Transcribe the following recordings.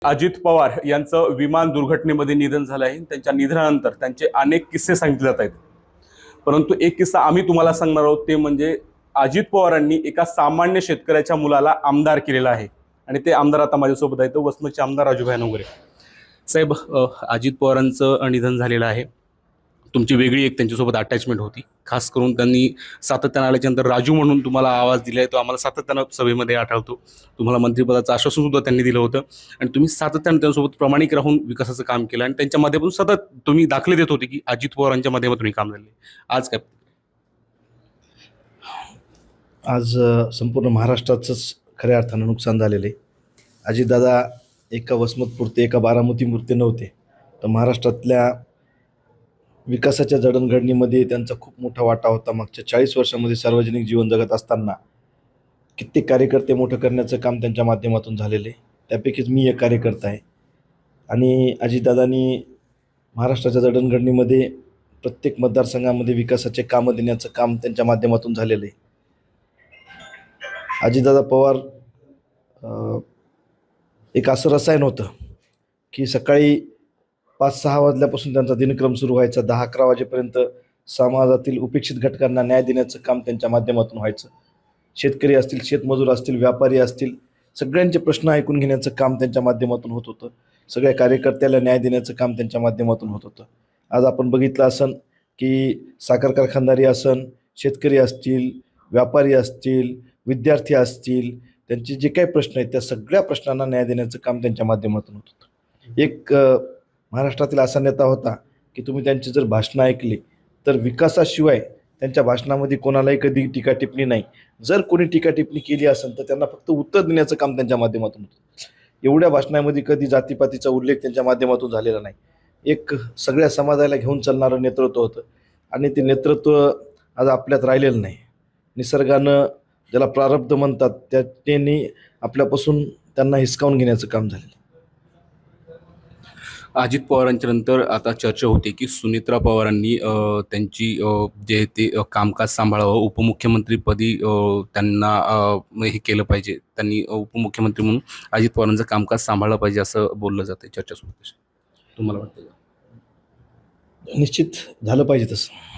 अजित पवार यांचं विमान दुर्घटनेमध्ये निधन झालं आहे. त्यांच्या निधनानंतर त्यांचे अनेक किस्से सांगितले जात आहेत. परंतु एक किस्सा आम्ही तुम्हाला सांगणार आहोत, ते म्हणजे अजित पवारांनी एका सामान्य शेतकऱ्याच्या मुलाला आमदार केलेला आहे. आणि ते आमदार आता माझ्यासोबत आहेत, वसमतचे आमदार राजूभाई नवघरे साहेब. अजित पवारांचं निधन झालेलं आहे. तुमची वेगळी एक त्यांच्यासोबत अटॅचमेंट होती. खास करून त्यांनी सातत्यानं आल्याच्यानंतर राजू म्हणून तुम्हाला आवाज दिला आहे, तो आम्हाला सातत्यानं सभेमध्ये आठवतो. तुम्हाला मंत्रिपदाचं आश्वासन सुद्धा त्यांनी दिलं होतं आणि तुम्ही सातत्यानं त्यांच्यासोबत प्रामाणिक राहून विकासाचं काम केलं आणि त्यांच्या माध्यमातून सतत तुम्ही दाखले देत होते की अजित पवारांच्या माध्यमातून हे काम झाले. आज काय आज संपूर्ण महाराष्ट्राचंच खऱ्या अर्थानं नुकसान झालेलं आहे. अजितदादा एका वसमतपुरते एका बारामतीपुरते नव्हते, तर महाराष्ट्रातल्या विकासाच्या जडणघडणीमध्ये त्यांचा खूप मोठा वाटा होता. मागच्या 40 वर्षामध्ये सार्वजनिक जीवन जगत असताना कित्येक कार्यकर्ते मोठं करण्याचं काम त्यांच्या माध्यमातून झालेलं आहे. त्यापैकीच मी एक कार्यकर्ता आहे. आणि अजितदादांनी महाराष्ट्राच्या जडणघडणीमध्ये प्रत्येक मतदारसंघामध्ये विकासाचे कामं देण्याचं काम त्यांच्या माध्यमातून झालेलं आहे. अजितदादा पवार एक असं रसायन होतं की सकाळी 5-6 वाजल्यापासून त्यांचा दिनक्रम सुरू व्हायचा. 10-11 वाजेपर्यंत समाजातील उपेक्षित घटकांना न्याय देण्याचं काम त्यांच्या माध्यमातून व्हायचं. शेतकरी असतील, शेतमजूर असतील, व्यापारी असतील, सगळ्यांचे प्रश्न ऐकून घेण्याचं काम त्यांच्या माध्यमातून होत होतं. सगळ्या कार्यकर्त्याला न्याय देण्याचं काम त्यांच्या माध्यमातून होत होतं. आज आपण बघितलं असन की साखर कारखानदारी असन, शेतकरी असतील, व्यापारी असतील, विद्यार्थी असतील, त्यांचे जे काही प्रश्न आहेत त्या सगळ्या प्रश्नांना न्याय देण्याचं काम त्यांच्या माध्यमातून होत होतं. एक महाराष्ट्रातील असा नेता होता की तुम्ही त्यांची जर भाषणं ऐकली तर विकासाशिवाय त्यांच्या भाषणामध्ये कोणालाही कधी टीका टिप्पणी नाही. जर कोणी टीका टिप्पणी केली असेल तर त्यांना फक्त उत्तर देण्याचं काम त्यांच्या माध्यमातून होतं. एवढ्या भाषणामध्ये कधी जातीपातीचा उल्लेख त्यांच्या माध्यमातून झालेला नाही. एक सगळ्या समाजाला घेऊन चालणारं नेतृत्व होतं आणि ते नेतृत्व आज आपल्यात राहिलेलं नाही. निसर्गानं ज्याला प्रारब्ध म्हणतात त्यांनी आपल्यापासून त्यांना हिसकावून घेण्याचं काम झालेलं. अजित पवारांच्या नंतर आता चर्चा होते की सुनेत्रा पवारांनी त्यांची जे ते कामकाज सांभाळावं, उपमुख्यमंत्रीपदी त्यांना हे केलं पाहिजे, त्यांनी उपमुख्यमंत्री म्हणून अजित पवारांचं कामकाज सांभाळलं पाहिजे असं बोललं जातं. चर्चा सुरू होते. तुम्हाला वाटतं का? निश्चित झालं पाहिजे तसं.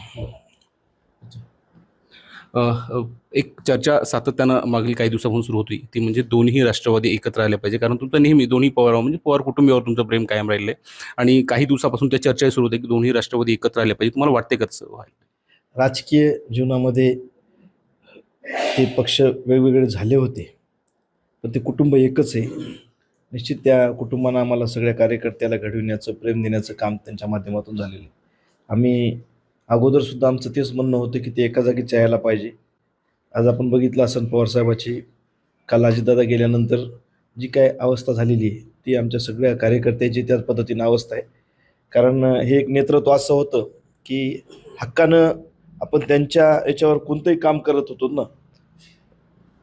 एक चर्चा सातत्यानं मागील काही दिवसापासून सुरू होती, ती म्हणजे दोन्ही राष्ट्रवादी एकत्र राहिले पाहिजे. कारण तुमचं नेहमी दोन्ही पवार म्हणजे पवार कुटुंबियावर तुमचं प्रेम कायम राहिलं आहे आणि काही दिवसापासून त्या चर्चा सुरू होते की दोन्ही राष्ट्रवादी एकत्र राहिले पाहिजे. तुम्हाला वाटते का तसं व्हायला? राजकीय जीवनामध्ये ते पक्ष वेगवेगळे झाले होते, पण ते कुटुंब एकच आहे. निश्चित त्या कुटुंबानं आम्हाला सगळ्या कार्यकर्त्याला घडविण्याचं, प्रेम देण्याचं काम त्यांच्या माध्यमातून झालेलं आहे. आम्ही अगोदरसुद्धा आमचं तेच म्हणणं होतं की ते एका जागीच यायला पाहिजे. आज आपण बघितलं असं पवारसाहेबाची काल अजितदादा गेल्यानंतर जी काय अवस्था झालेली आहे ती आमच्या सगळ्या कार्यकर्त्याची त्याच पद्धतीनं अवस्था आहे. कारण हे एक नेतृत्व असं होतं की हक्कानं आपण त्यांच्या याच्यावर कोणतंही काम करत होतो ना,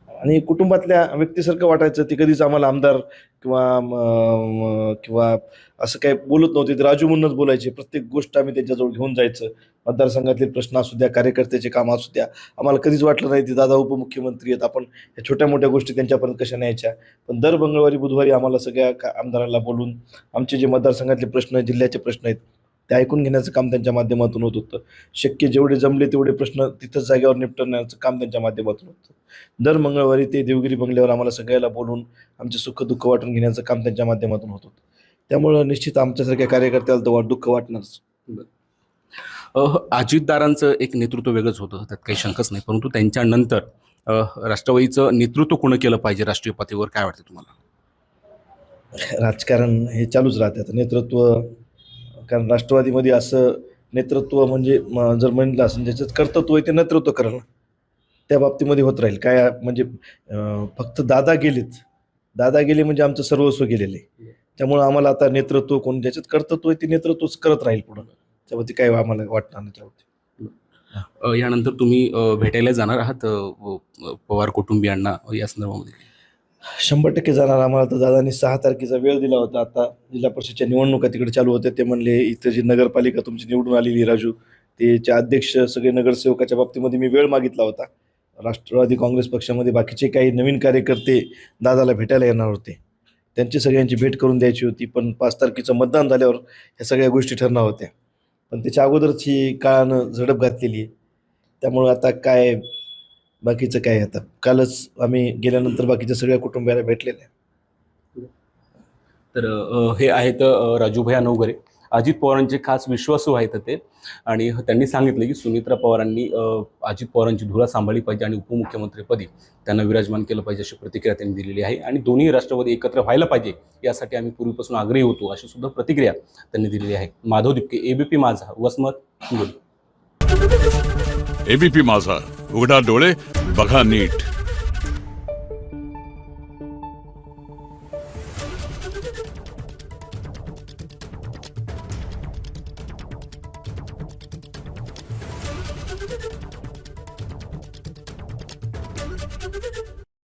आणि कुटुंबातल्या व्यक्तीसारखं वाटायचं. ते कधीच आम्हाला आमदार किंवा असं काही बोलत नव्हते. ते राजू म्हणूनच बोलायचे. प्रत्येक गोष्ट आम्ही त्यांच्याजवळ घेऊन जायचं. मतदारसंघातले प्रश्न असू द्या, कार्यकर्त्याचे काम असू द्या, आम्हाला कधीच वाटलं नाही ते दादा उपमुख्यमंत्री आहेत, आपण ह्या छोट्या मोठ्या गोष्टी त्यांच्यापर्यंत कशा न्यायच्या. पण दर मंगळवारी बुधवारी आम्हाला सगळ्या आमदारांना बोलून आमचे जे मतदारसंघातले प्रश्न, जिल्ह्याचे प्रश्न आहेत ते ऐकून घेण्याचं काम त्यांच्या माध्यमातून होत होतं. शक्य जेवढे जमले तेवढे प्रश्न तिथंच जागेवर निपटवण्याचं काम त्यांच्या माध्यमातून होतं. दर मंगळवारी ते देवगिरी बंगल्यावर आम्हाला सगळ्याला बोलून आमचे सुख दुःख वाटून घेण्याचं काम त्यांच्या माध्यमातून होत होतं. त्यामुळं निश्चित आमच्यासारख्या कार्यकर्त्याला तर दुःख वाटणारच. अजितदारांचं एक नेतृत्व वेगळंच होतं, त्यात काही शंकाच नाही. परंतु त्यांच्यानंतर राष्ट्रवादीचं नेतृत्व कोण केलं पाहिजे राष्ट्रीय पातळीवर, काय वाटतं तुम्हाला? राजकारण हे चालूच राहते. आता नेतृत्व, कारण राष्ट्रवादीमध्ये असं नेतृत्व म्हणजे जर म्हणलं असं ज्याच्यात कर्तृत्व आहे ते नेतृत्व करणं त्या बाबतीमध्ये होत राहील. काय म्हणजे फक्त दादा गेले म्हणजे आमचं सर्वस्व गेलेलं आहे. त्यामुळं आम्हाला आता नेतृत्व कोण ज्याच्यात कर्तृत्व आहे ते नेतृत्वच करत राहील पुढं. त्यावरती काय आम्हाला वाटणार नाही. त्यावरती यानंतर तुम्ही भेटायला जाणार आहात पवार कुटुंबियांना या संदर्भामध्ये? 100% जाणार. आम्हाला तर दादांनी 6 तारखेचा वेळ दिला होता. आता जिल्हा परिषदच्या निवडणुका तिकडे चालू होत्या. ते म्हणले इथं जी नगरपालिका तुमची निवडून आलेली राजू, त्याचे अध्यक्ष सगळे नगरसेवकाच्या बाबतीमध्ये मी वेळ मागितला होता. राष्ट्रवादी काँग्रेस पक्षामध्ये बाकीचे काही नवीन कार्यकर्ते दादाला भेटायला येणार होते. त्यांची सगळ्यांची भेट करून द्यायची होती, पण 5 तारखेचं मतदान झाल्यावर ह्या सगळ्या गोष्टी ठरणार होत्या. पण त्याच्या अगोदरच ही काळानं झडप घातलेली आहे. त्यामुळं आता काय बाकीचं काय, आता कालच आम्ही गेल्यानंतर बाकीच्या सगळ्या कुटुंबियाला भेटलेलं आहे. तर हे आहेत राजूभैया नवघरे, अजित पवारांचे खास विश्वासू आहेत ते. आणि त्यांनी सांगितलं की सुनेत्रा पवारांनी अजित पवारांची धुरा सांभाळली पाहिजे आणि उपमुख्यमंत्रीपदी त्यांना विराजमान केलं पाहिजे अशी प्रतिक्रिया त्यांनी दिलेली आहे. आणि दोन्ही राष्ट्रवादी एकत्र व्हायला पाहिजे यासाठी आम्ही पूर्वीपासून आग्रही होतो अशी सुद्धा प्रतिक्रिया त्यांनी दिलेली आहे. माधव दिपके, एबीपी माझा, वसमत, हिंगोली. एबीपी माझा, उघडा डोळे बघा नीट.